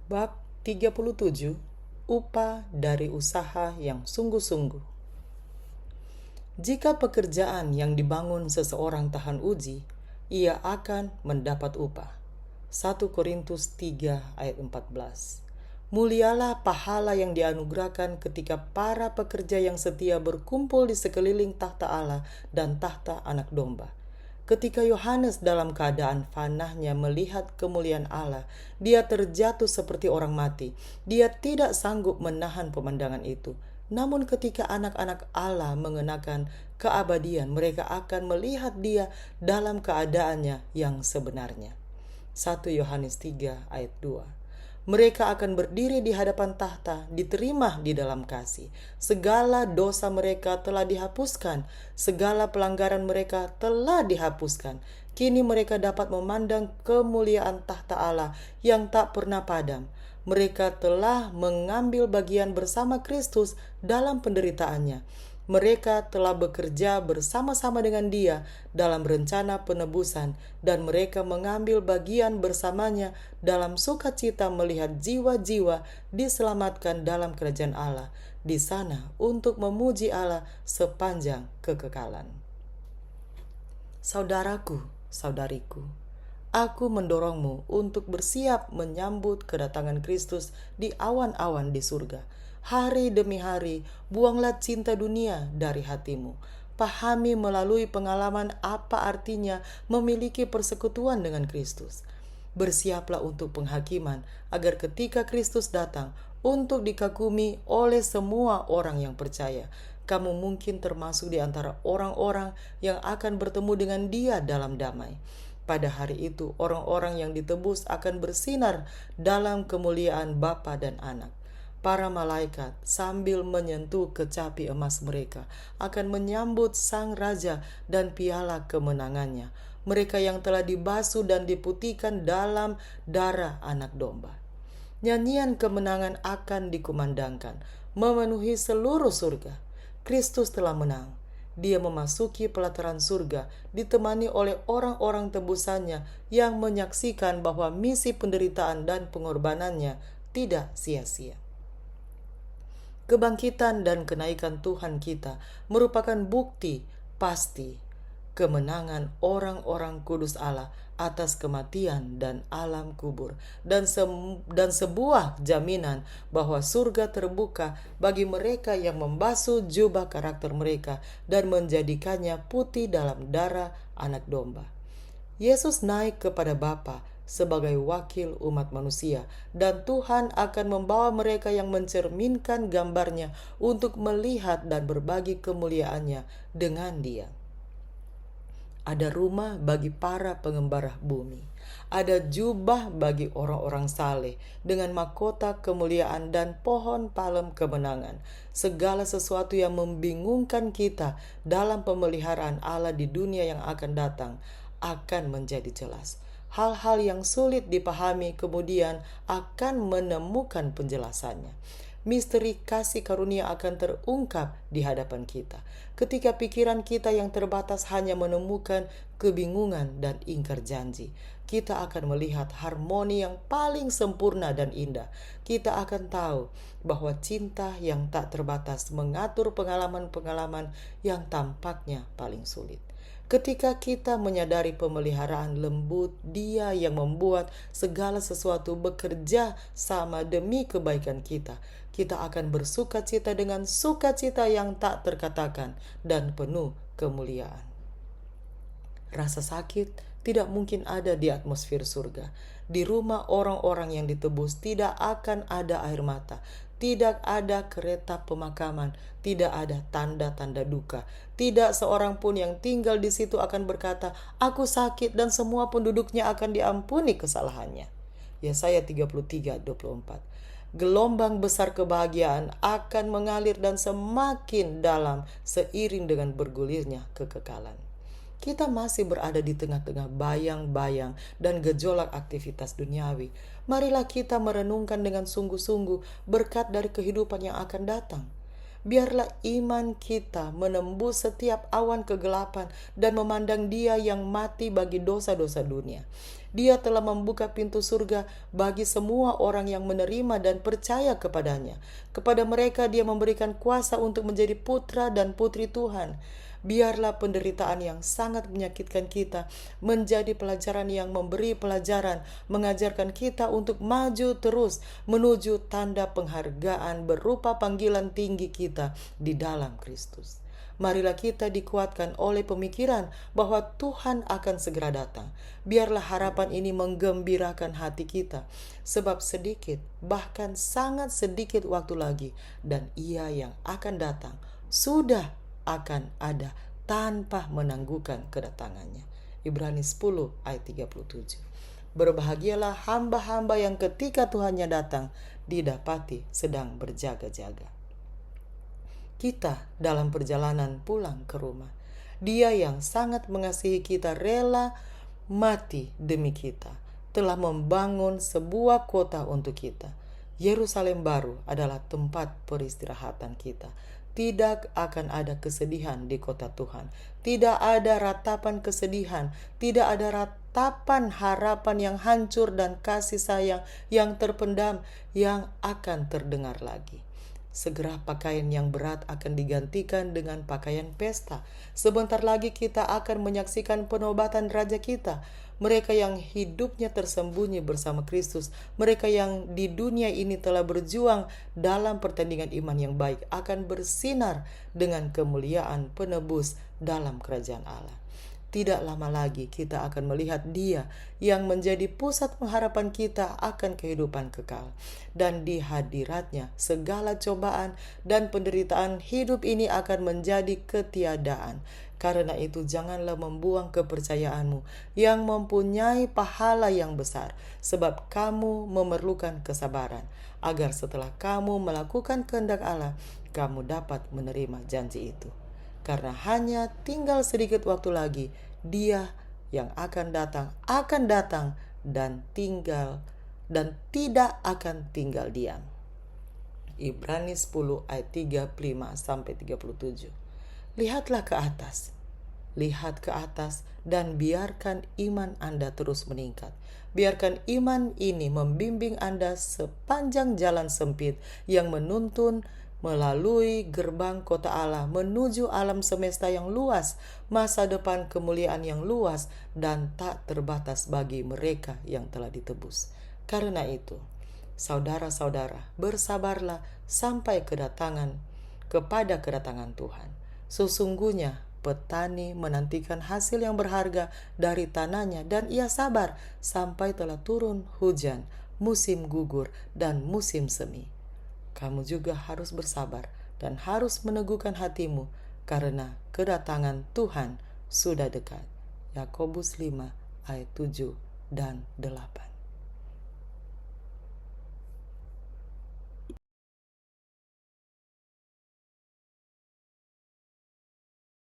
Bab 37. Upah dari usaha yang sungguh-sungguh. Jika pekerjaan yang dibangun seseorang tahan uji, ia akan mendapat upah. 1 Korintus 3 ayat 14. Mulialah pahala yang dianugerahkan ketika para pekerja yang setia berkumpul di sekeliling tahta Allah dan tahta Anak Domba. Ketika Yohanes dalam keadaan fanahnya melihat kemuliaan Allah, dia terjatuh seperti orang mati. Dia tidak sanggup menahan pemandangan itu. Namun ketika anak-anak Allah mengenakan keabadian, mereka akan melihat dia dalam keadaannya yang sebenarnya. 1 Yohanes 3 ayat 2. Mereka akan berdiri di hadapan tahta, diterima di dalam kasih. Segala dosa mereka telah dihapuskan, segala pelanggaran mereka telah dihapuskan. Kini mereka dapat memandang kemuliaan tahta Allah yang tak pernah padam. Mereka telah mengambil bagian bersama Kristus dalam penderitaannya. Mereka telah bekerja bersama-sama dengan Dia dalam rencana penebusan, dan mereka mengambil bagian bersamanya dalam sukacita melihat jiwa-jiwa diselamatkan dalam kerajaan Allah di sana untuk memuji Allah sepanjang kekekalan. Saudaraku, saudariku, aku mendorongmu untuk bersiap menyambut kedatangan Kristus di awan-awan di surga. Hari demi hari, buanglah cinta dunia dari hatimu. Pahami melalui pengalaman apa artinya memiliki persekutuan dengan Kristus. Bersiaplah untuk penghakiman, agar ketika Kristus datang untuk dikagumi oleh semua orang yang percaya, kamu mungkin termasuk di antara orang-orang yang akan bertemu dengan Dia dalam damai. Pada hari itu, orang-orang yang ditebus akan bersinar dalam kemuliaan Bapa dan Anak. Para malaikat sambil menyentuh kecapi emas mereka akan menyambut sang raja dan piala kemenangannya, mereka yang telah dibasuh dan diputihkan dalam darah Anak Domba. Nyanyian kemenangan akan dikumandangkan, memenuhi seluruh surga. Kristus telah menang. Dia memasuki pelataran surga, ditemani oleh orang-orang tebusannya yang menyaksikan bahwa misi penderitaan dan pengorbanannya tidak sia-sia. Kebangkitan dan kenaikan Tuhan kita merupakan bukti pasti kemenangan orang-orang kudus Allah atas kematian dan alam kubur, dan sebuah jaminan bahwa surga terbuka bagi mereka yang membasuh jubah karakter mereka dan menjadikannya putih dalam darah Anak Domba. Yesus naik kepada Bapa sebagai wakil umat manusia, dan Tuhan akan membawa mereka yang mencerminkan gambarnya untuk melihat dan berbagi kemuliaannya dengan Dia. Ada rumah bagi para pengembara bumi. Ada jubah bagi orang-orang saleh dengan mahkota kemuliaan dan pohon palem kemenangan. Segala sesuatu yang membingungkan kita dalam pemeliharaan Allah di dunia yang akan datang akan menjadi jelas. Hal-hal yang sulit dipahami kemudian akan menemukan penjelasannya. Misteri kasih karunia akan terungkap di hadapan kita. Ketika pikiran kita yang terbatas hanya menemukan kebingungan dan ingkar janji, kita akan melihat harmoni yang paling sempurna dan indah. Kita akan tahu bahwa cinta yang tak terbatas mengatur pengalaman-pengalaman yang tampaknya paling sulit. Ketika kita menyadari pemeliharaan lembut Dia yang membuat segala sesuatu bekerja sama demi kebaikan kita, kita akan bersukacita dengan sukacita yang tak terkatakan dan penuh kemuliaan. Rasa sakit tidak mungkin ada di atmosfer surga. Di rumah orang-orang yang ditebus tidak akan ada air mata. Tidak ada kereta pemakaman, tidak ada tanda-tanda duka. Tidak seorang pun yang tinggal di situ akan berkata, "Aku sakit," dan semua penduduknya akan diampuni kesalahannya. Yesaya 33:24. Gelombang besar kebahagiaan akan mengalir dan semakin dalam seiring dengan bergulirnya kekekalan. Kita masih berada di tengah-tengah bayang-bayang dan gejolak aktivitas duniawi. Marilah kita merenungkan dengan sungguh-sungguh berkat dari kehidupan yang akan datang. Biarlah iman kita menembus setiap awan kegelapan dan memandang Dia yang mati bagi dosa-dosa dunia. Dia telah membuka pintu surga bagi semua orang yang menerima dan percaya kepadanya. Kepada mereka Dia memberikan kuasa untuk menjadi putra dan putri Tuhan. Biarlah penderitaan yang sangat menyakitkan kita menjadi pelajaran yang memberi pelajaran, mengajarkan kita untuk maju terus menuju tanda penghargaan berupa panggilan tinggi kita di dalam Kristus. Marilah kita dikuatkan oleh pemikiran bahwa Tuhan akan segera datang. Biarlah harapan ini menggembirakan hati kita, sebab sedikit, bahkan sangat sedikit waktu lagi, dan Ia yang akan datang sudah akan ada tanpa menangguhkan kedatangannya. Ibrani 10 ayat 37. Berbahagialah hamba-hamba yang ketika Tuhannya datang didapati sedang berjaga-jaga. Kita dalam perjalanan pulang ke rumah. Dia yang sangat mengasihi kita rela mati demi kita, telah membangun sebuah kota untuk kita. Yerusalem baru adalah tempat peristirahatan kita. Tidak akan ada kesedihan di kota Tuhan. Tidak ada ratapan kesedihan. Tidak ada ratapan harapan yang hancur dan kasih sayang yang terpendam yang akan terdengar lagi. Segera pakaian yang berat akan digantikan dengan pakaian pesta. Sebentar lagi kita akan menyaksikan penobatan Raja kita. Mereka yang hidupnya tersembunyi bersama Kristus, mereka yang di dunia ini telah berjuang dalam pertandingan iman yang baik, akan bersinar dengan kemuliaan penebus dalam kerajaan Allah. Tidak lama lagi kita akan melihat Dia yang menjadi pusat pengharapan kita akan kehidupan kekal. Dan di hadiratnya segala cobaan dan penderitaan hidup ini akan menjadi ketiadaan. Karena itu janganlah membuang kepercayaanmu yang mempunyai pahala yang besar, sebab kamu memerlukan kesabaran, agar setelah kamu melakukan kehendak Allah, kamu dapat menerima janji itu. Karena hanya tinggal sedikit waktu lagi, Dia yang akan datang dan tidak akan tinggal diam. Ibrani 10 ayat 35-37. Lihatlah ke atas. Lihat ke atas dan biarkan iman Anda terus meningkat. Biarkan iman ini membimbing Anda sepanjang jalan sempit yang menuntun melalui gerbang kota Allah menuju alam semesta yang luas, masa depan kemuliaan yang luas dan tak terbatas bagi mereka yang telah ditebus. Karena itu, saudara-saudara, bersabarlah sampai kepada kedatangan Tuhan. Sesungguhnya petani menantikan hasil yang berharga dari tanahnya, dan ia sabar sampai telah turun hujan, musim gugur, dan musim semi. Kamu juga harus bersabar dan harus meneguhkan hatimu, karena kedatangan Tuhan sudah dekat. Yakobus 5 ayat 7 dan 8.